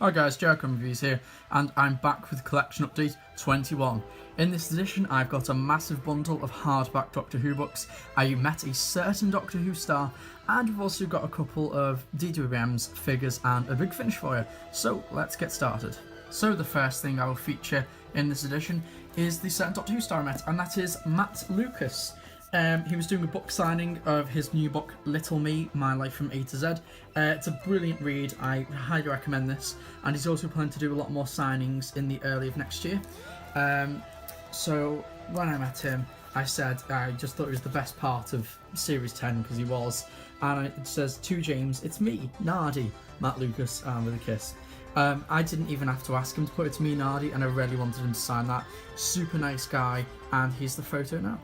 Hi guys, Jericho Reviews here, and I'm back with Collection Update 21. In this edition, I've got a massive bundle of hardback Doctor Who books. I met a certain Doctor Who star, and we've also got a couple of DWMs, figures, and a big finish for you. So let's get started. So the first thing I will feature in this edition is the certain Doctor Who star I met, and that is Matt Lucas. He was doing a book signing of his new book, Little Me, My Life from A to Z. It's a brilliant read, I highly recommend this, and he's also planning to do a lot more signings in the early of next year. So when I met him, I said I just thought he was the best part of Series 10, because he was, and it says, "To James, it's me, Nardi, Matt Lucas, and with a kiss." I didn't even have to ask him to put it to me, Nardi, and I really wanted him to sign that. Super nice guy, and here's the photo now.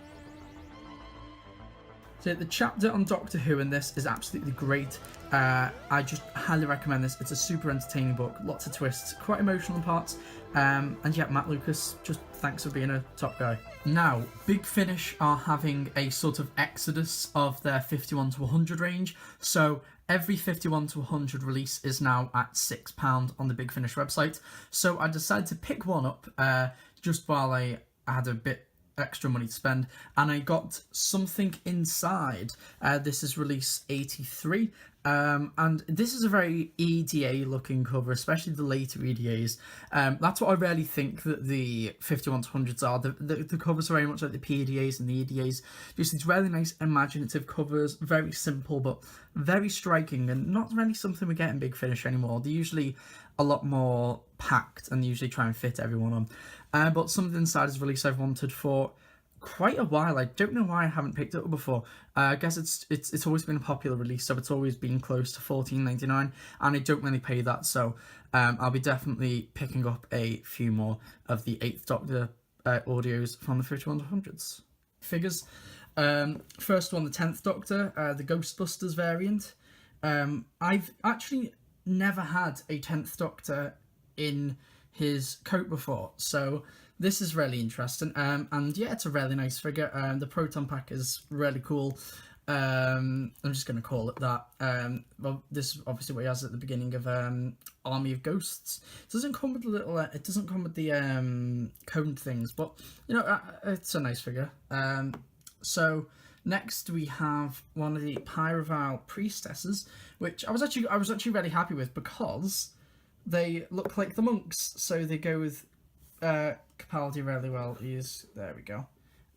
So the chapter on Doctor Who in this is absolutely great. I just highly recommend this. It's a super entertaining book, lots of twists, quite emotional in parts. And yeah, Matt Lucas, just thanks for being a top guy. Now, Big Finish are having a sort of exodus of their 51 to 100 range. So every 51 to 100 release is now at £6 on the Big Finish website. So I decided to pick one up just while I had a bit extra money to spend, and I got something inside. This is release 83, and this is a very EDA looking cover, especially the later EDAs. That's what I really think that the 51 to 100s are. The covers are very much like the PDAs and the EDAs, just these really nice imaginative covers, very simple but very striking, and not really something we get in Big Finish anymore. They're usually a lot more packed and usually try and fit everyone on. But something inside is a release I've wanted for quite a while. I don't know why I haven't picked it up before. I guess it's always been a popular release, so it's always been close to $14.99, and I don't really pay that, so I'll be definitely picking up a few more of the 8th Doctor audios from the 5100s. Figures. First one, the 10th Doctor, the Ghostbusters variant. I've actually never had a 10th Doctor in his coat before, so this is really interesting, and yeah, it's a really nice figure. The proton pack is really cool. I'm just going to call it that. Well, this is obviously what he has at the beginning of Army of Ghosts. It doesn't come with the little, it doesn't come with the cone things, but you know, it's a nice figure. So next we have one of the Pyrovile priestesses, which I was actually really happy with, because they look like the monks, so they go with Capaldi really well. There we go.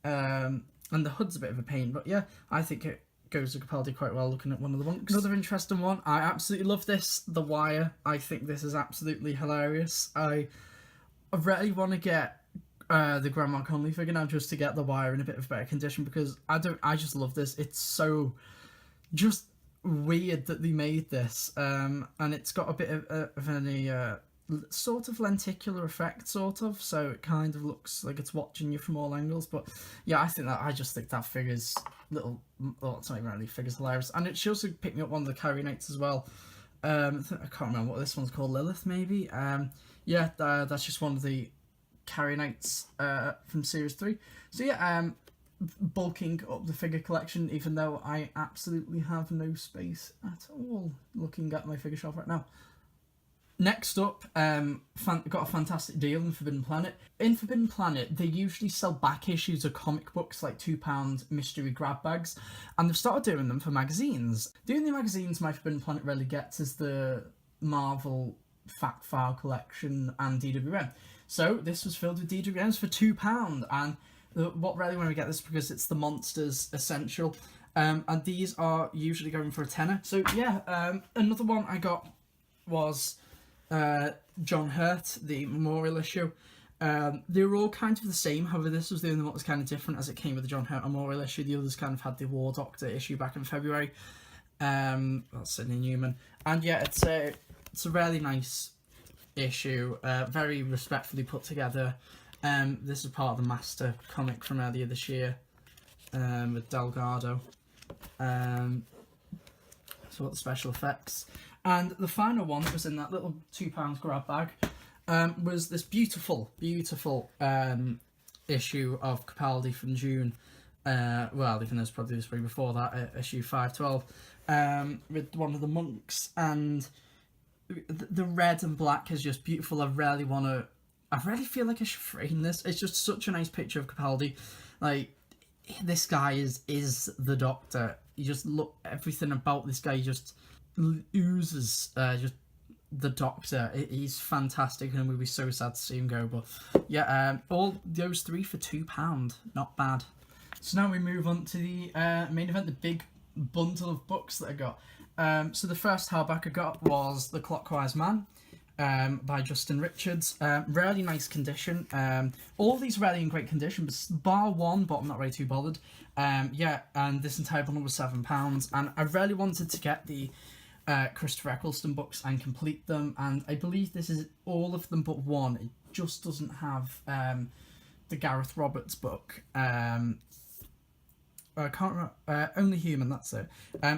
And the hood's a bit of a pain, but yeah, I think it goes with Capaldi quite well looking at one of the monks. Another interesting one, I absolutely love this, The Wire. I think this is absolutely hilarious. I really want to get the Grandma Conley figure now, just to get The Wire in a bit of better condition, because I just love this. It's so just weird that they made this, and it's got a bit of a sort of lenticular effect, sort of, so it kind of looks like it's watching you from all angles. But yeah, I just think that figure's little, well, it's not even really figure's hilarious. And she also picked me up one of the Carrie Knights as well. I can't remember what this one's called, Lilith maybe. Yeah, that's just one of the Carrie Knights from Series 3. So yeah, bulking up the figure collection, even though I absolutely have no space at all looking at my figure shelf right now. Next up, got a fantastic deal in Forbidden Planet. In Forbidden Planet, they usually sell back issues of comic books, like £2 mystery grab bags, and they've started doing them for magazines. The only magazines my Forbidden Planet really gets is the Marvel Fact File collection and DWM. So this was filled with DWMs for £2, and what really when we get this, because it's the Monsters Essential, and these are usually going for a tenner. So yeah, another one I got was John Hurt, the Memorial issue. They were all kind of the same, however this was the only one that was kind of different, as it came with the John Hurt Memorial issue. The others kind of had the War Doctor issue back in February. That's Sidney Newman, and yeah, it's a really nice issue, very respectfully put together. This is part of the Master comic from earlier this year, with Delgado. So what the special effects. And the final one that was in that little £2 grab bag was this beautiful issue of Capaldi from June. Well, even though it's probably this way before that, issue 512, with one of the monks. And the red and black is just beautiful. I really feel like I should frame this. It's just such a nice picture of Capaldi. Like, this guy is the Doctor. You just look, everything about this guy just oozes just the Doctor. He's fantastic, and we'd be so sad to see him go. But yeah, all those three for £2, not bad. So now we move on to the main event, the big bundle of books that I got. So the first hardback I got was The Clockwise Man by Justin Richards. Really nice condition. All these really in great condition, but bar one, but I'm not really too bothered. Yeah, and this entire bundle was £7, and I really wanted to get the Christopher Eccleston books and complete them, and I believe this is all of them but one. It just doesn't have the Gareth Roberts book. I can't remember. Only Human, that's it.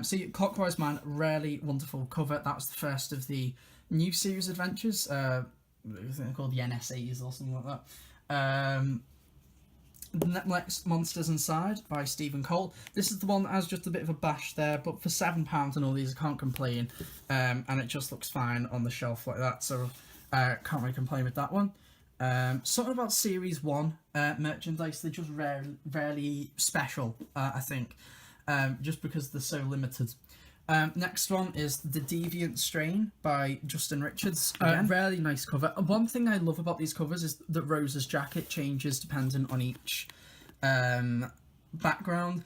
So Clockwise Man, really wonderful cover. That was the first of the new series adventures. I think they're called the NSAs or something like that. Next, Monsters Inside by Stephen Cole. This is the one that has just a bit of a bash there, but for £7 and all these, I can't complain. And it just looks fine on the shelf like that, so can't really complain with that one. Something about Series 1 merchandise, they're just rarely special, I think, just because they're so limited. Next one is The Deviant Strain by Justin Richards. Really nice cover. One thing I love about these covers is that Rose's jacket changes depending on each background.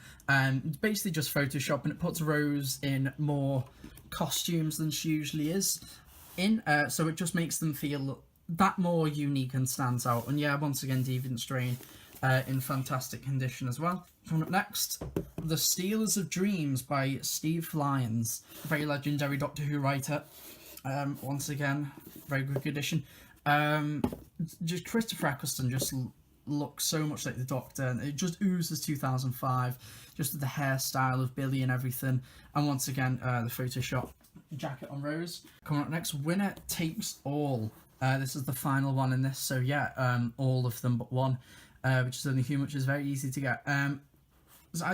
Basically just Photoshop, and it puts Rose in more costumes than she usually is in, so it just makes them feel that more unique and stands out. And yeah, once again, Deviant Strain in fantastic condition as well. Coming up next, The Stealers of Dreams by Steve Lyons, very legendary Doctor Who writer. Once again, very good condition. Just Christopher Eccleston just looks so much like the Doctor, and it just oozes 2005, just the hairstyle of Billy and everything. And once again, the Photoshop jacket on Rose. Coming up next, Winner Takes All. This is the final one in this, so yeah, all of them but one, which is Only Human, which is very easy to get.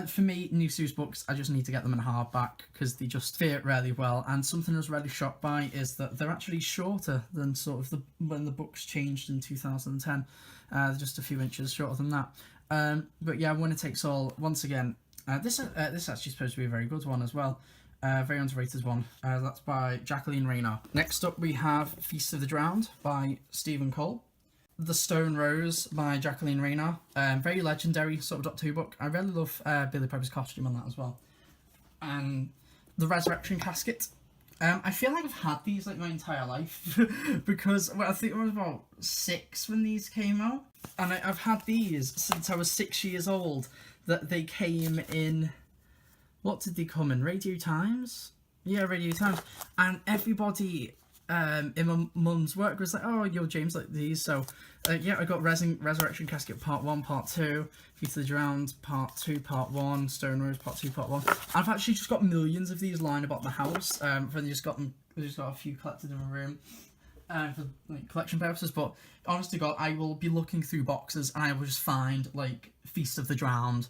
For me, new series books, I just need to get them in hardback because they just fit really well. And something I was really shocked by is that they're actually shorter than sort of when the books changed in 2010. They're just a few inches shorter than that. But yeah, Winner Takes All, once again, this actually supposed to be a very good one as well. Very underrated one. That's by Jacqueline Rayner. Next up we have Feast of the Drowned by Stephen Cole. The Stone Rose by Jacqueline Rayner. Very legendary sort of Doctor Who book. I really love Billy Pepper's costume on that as well. And The Resurrection Casket. I feel like I've had these like my entire life because I think I was about 6 when these came out. And I've had these since I was 6 years old. That they came in... What did they come in? Radio Times? Yeah, Radio Times. And everybody in my mum's work was like, oh, you're James like these. So, yeah, I got Resurrection Casket Part 1, Part 2, Feast of the Drowned Part 2, Part 1, Stone Rose Part 2, Part 1. I've actually just got millions of these lying about the house. We just got a few collected in a room for like collection purposes. But honest to God, I will be looking through boxes and I will just find like Feast of the Drowned,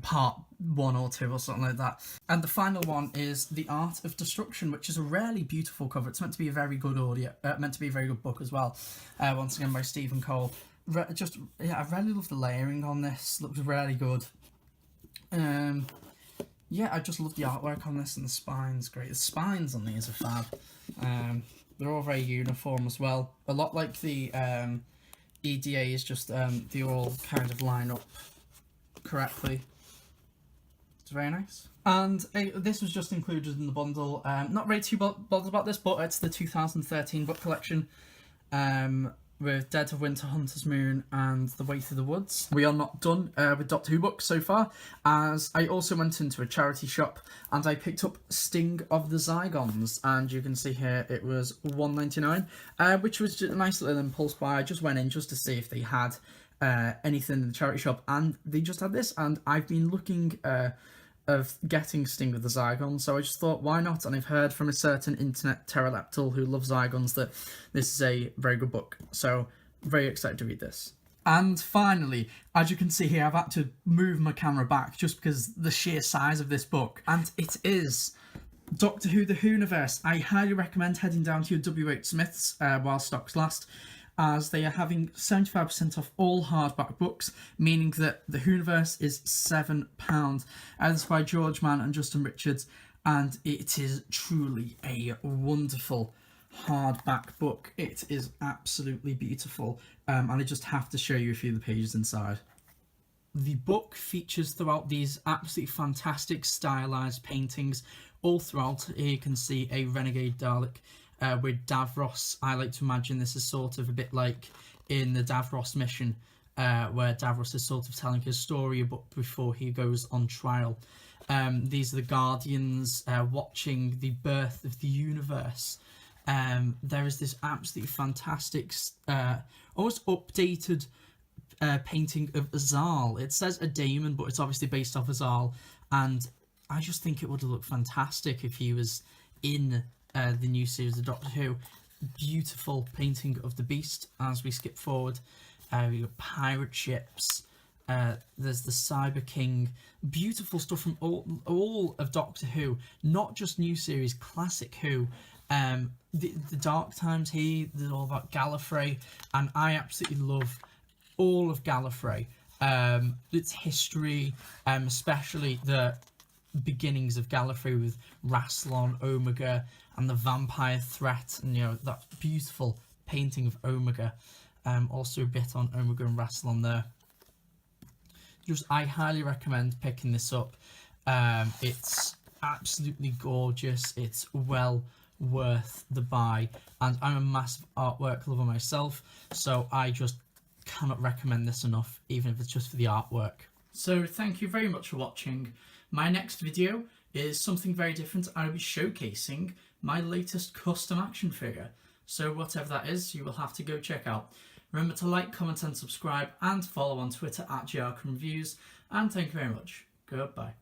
Part 1 or 2 or something like that. And the final one is The Art of Destruction, which is a really beautiful cover. It's meant to be a very good meant to be a very good book as well. Once again by Stephen Cole. I really love the layering on this. Looks really good. Yeah, I just love the artwork on this, and the spine's great. The spines on these are fab. They're all very uniform as well. A lot like the EDA is just they all kind of line up correctly. It's very nice. And this was just included in the bundle. Not really too bothered about this, but it's the 2013 book collection with Dead of Winter, Hunter's Moon, and The Way Through the Woods. We are not done with Doctor Who books so far, as I also went into a charity shop and I picked up Sting of the Zygons, and you can see here it was $1.99, which was just a nice little impulse buy. I just went in just to see if they had anything in the charity shop, and they just had this, and I've been looking of getting Sting of the Zygons, so I just thought, why not? And I've heard from a certain internet pterodactyl who loves Zygons that this is a very good book, so very excited to read this. And finally, as you can see here, I've had to move my camera back just because the sheer size of this book, and it is Doctor Who The Hooniverse. I highly recommend heading down to your W.H. Smith's while stocks last, as they are having 75% off all hardback books, meaning that The Hooniverse is £7. This is by George Mann and Justin Richards, and it is truly a wonderful hardback book. It is absolutely beautiful, and I just have to show you a few of the pages inside. The book features throughout these absolutely fantastic stylized paintings. All throughout here you can see a renegade Dalek with Davros. I like to imagine this is sort of a bit like in the Davros mission, where Davros is sort of telling his story before he goes on trial. These are the Guardians watching the birth of the universe. There is this absolutely fantastic, almost updated painting of Azal. It says a daemon, but it's obviously based off Azal, and I just think it would have looked fantastic if he was in the new series of Doctor Who. Beautiful painting of the Beast. As we skip forward, we got pirate ships. There's the Cyber King. Beautiful stuff from all of Doctor Who, not just new series, classic Who. The Dark Times here, they're all about Gallifrey, and I absolutely love all of Gallifrey, its history, especially the beginnings of Gallifrey with Rassilon, Omega, and the vampire threat, and that beautiful painting of Omega. Also a bit on Omega and Rassilon there. I highly recommend picking this up. It's absolutely gorgeous. It's well worth the buy, and I'm a massive artwork lover myself, so I just cannot recommend this enough, even if it's just for the artwork. So thank you very much for watching. My next video is something very different. I'll be showcasing my latest custom action figure, so whatever that is, you will have to go check out. Remember to like, comment and subscribe, and follow on Twitter @GRComReviews, and thank you very much. Goodbye.